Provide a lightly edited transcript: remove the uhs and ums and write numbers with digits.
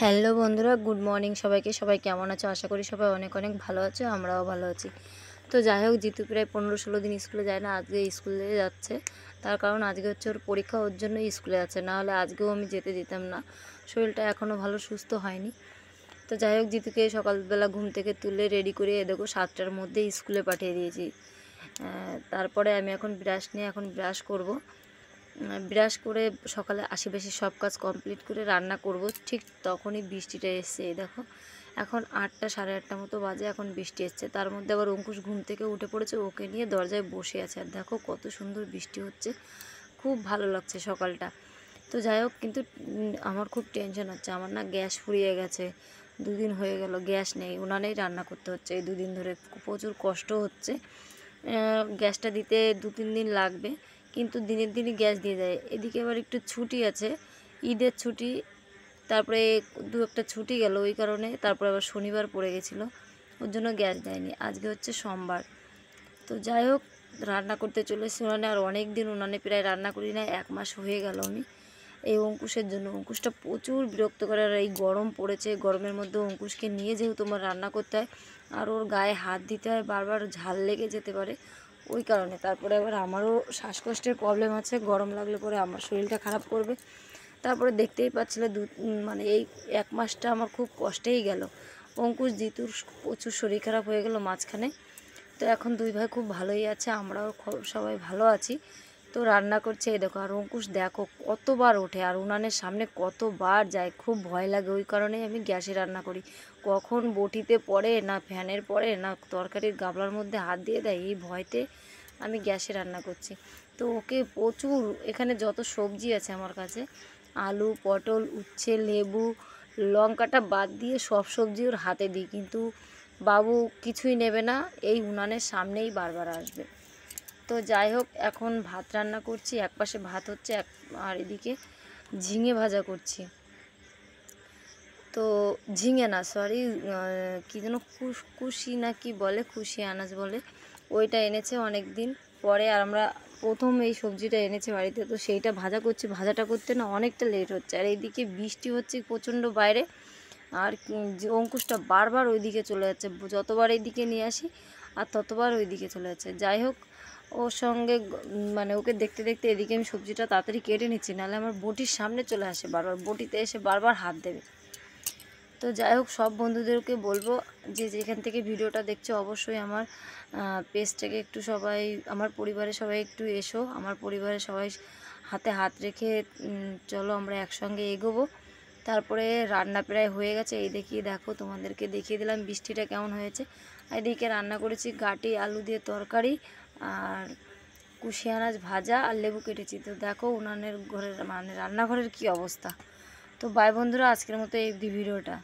Hello বন্ধুরা, good morning সবাইকে। সবাই কেমন আছো? আশা করি সবাই অনেক অনেক ভালো আছো, আমরাও ভালো আছি। তো যাই হোক, জিতু প্রায় 15-16 দিন স্কুলে যায় না, আজকে স্কুলে যাচ্ছে। তার কারণ আজকে হচ্ছে ওর পরীক্ষা, ওর জন্যই স্কুলে যাচ্ছে, না হলে আজকেও আমি যেতে দিতাম না। শরীরটা এখনও ভালো সুস্থ হয়নি। তো যাই হোক, জিতুকে সকালবেলা ঘুম থেকে তুলে রেডি করে দেখো 7টার মধ্যে স্কুলে পাঠিয়ে দিয়েছি। তারপরে আমি এখন ব্রাশ নিয়ে ব্রাশ করব। ব্রাশ করে সকালে আশেপাশে সব কাজ কমপ্লিট করে রান্না করব, ঠিক তখনই বৃষ্টিটা এসছে। দেখো এখন 8টা সাড়ে 8টা মতো বাজে, এখন বৃষ্টি এসছে। তার মধ্যে আবার অঙ্কুশ ঘুম থেকে উঠে পড়েছে, ওকে নিয়ে দরজায় বসে আছে। আর দেখো কত সুন্দর বৃষ্টি হচ্ছে, খুব ভালো লাগছে সকালটা। তো যাই হোক, কিন্তু আমার খুব টেনশন হচ্ছে। আমার না গ্যাস ফুরিয়ে গেছে, 2 দিন হয়ে গেল গ্যাস নেই, উনানেই রান্না করতে হচ্ছে। এই 2 দিন ধরে প্রচুর কষ্ট হচ্ছে। গ্যাসটা দিতে 2-3 দিন লাগবে, কিন্তু দিনের দিনই গ্যাস দিয়ে দেয়। এদিকে আবার একটু ছুটি আছে, ঈদের ছুটি, তারপরে 2-একটা ছুটি গেল, ওই কারণে তারপরে আবার শনিবার পড়ে গেছিলো, ওর জন্য গ্যাস দেয়নি। আজকে হচ্ছে সোমবার। তো যাই হোক, রান্না করতে চলেছি উনানে। আর অনেক দিন উনানে প্রায় রান্না করি না, 1 মাস হয়ে গেল। আমি এই অঙ্কুশের জন্য, অঙ্কুশটা প্রচুর বিরক্ত করে। আর এই গরম পড়েছে, গরমের মধ্যে অঙ্কুশকে নিয়ে যেহেতু আমার রান্না করতে হয়, আর ওর গায়ে হাত দিতে হয়, বারবার ঝাল লেগে যেতে পারে, ওই কারণে। তারপরে আবার আমারও শ্বাসকষ্টের প্রবলেম আছে, গরম লাগলে পরে আমার শরীরটা খারাপ করবে। তারপরে দেখতেই পাচ্ছিলে মানে এই 1 মাসটা আমার খুব কষ্টেই গেল। অঙ্কুশ জিতুর প্রচুর শরীর খারাপ হয়ে গেল মাঝখানে। তো এখন 2 ভাই খুব ভালোই আছে, আমরাও সবাই ভালো আছি। তো রান্না করছে, এই দেখো। আর অঙ্কুশ দেখো কতবার ওঠে, আর উনানের সামনে কতবার যায়, খুব ভয় লাগে। ওই কারণেই আমি গ্যাসে রান্না করি। কখন বটিতে পড়ে, না ফ্যানের পড়ে, না তরকারির গাবলার মধ্যে হাত দিয়ে দেয়, এই ভয়তে আমি গ্যাসে রান্না করছি। তো ওকে প্রচুর, এখানে যত সবজি আছে আমার কাছে, আলু, পটল, উচ্ছে, লেবু, লঙ্কাটা বাদ দিয়ে সব সবজি ওর হাতে দিই, কিন্তু বাবু কিছুই নেবে না, এই উনানের সামনেই বারবার আসবে। তো যাই হোক, এখন ভাত রান্না করছি, একপাশে ভাত হচ্ছে, আর এদিকে ঝিঙে ভাজা করছি। তো ঝিঙে না, সরি, কী যেন কুশি না কি বলে, খুশি আনাজ বলে, ওইটা এনেছে অনেক দিন পরে। আর আমরা প্রথম এই সবজিটা এনেছে বাড়িতে, তো সেইটা ভাজা করছি। ভাজাটা করতে না অনেকটা লেট হচ্ছে, আর এইদিকে বৃষ্টি হচ্ছে প্রচণ্ড বাইরে। আর যে অঙ্কুশটা বারবার ওইদিকে চলে যাচ্ছে, যতবার এইদিকে নিয়ে আসি আর ততবার ওইদিকে চলে যাচ্ছে। যাই হোক, ওর সঙ্গে মানে ওকে দেখতে দেখতে এদিকে আমি সবজিটা তাড়াতাড়ি কেটে নিচ্ছি, নাহলে আমার বটির সামনে চলে আসে বারবার, বটিতে এসে বারবার হাত দেবে। তো যাই হোক, সব বন্ধুদেরকে বলবো যে যেখান থেকে ভিডিওটা দেখছো, অবশ্যই আমার পেজটাকে একটু সবাই, আমার পরিবারের সবাই একটু এসো। আমার পরিবারের সবাই হাতে হাত রেখে চলো আমরা একসঙ্গে এগোবো। তারপরে রান্না প্রায় হয়ে গেছে, এই দেখিয়ে দেখো, তোমাদেরকে দেখিয়ে দিলাম বৃষ্টিটা কেমন হয়েছে। এদিকে রান্না করেছি গাটি আলু দিয়ে তরকারি, আর কুশি আনাজ ভাজা, আর লেবু কেটেছি। তো দেখো উনানের ঘরের মানে রান্নাঘরের কি অবস্থা। তো বাই বন্ধুরা, আজকের মতো এই ভিডিওটা।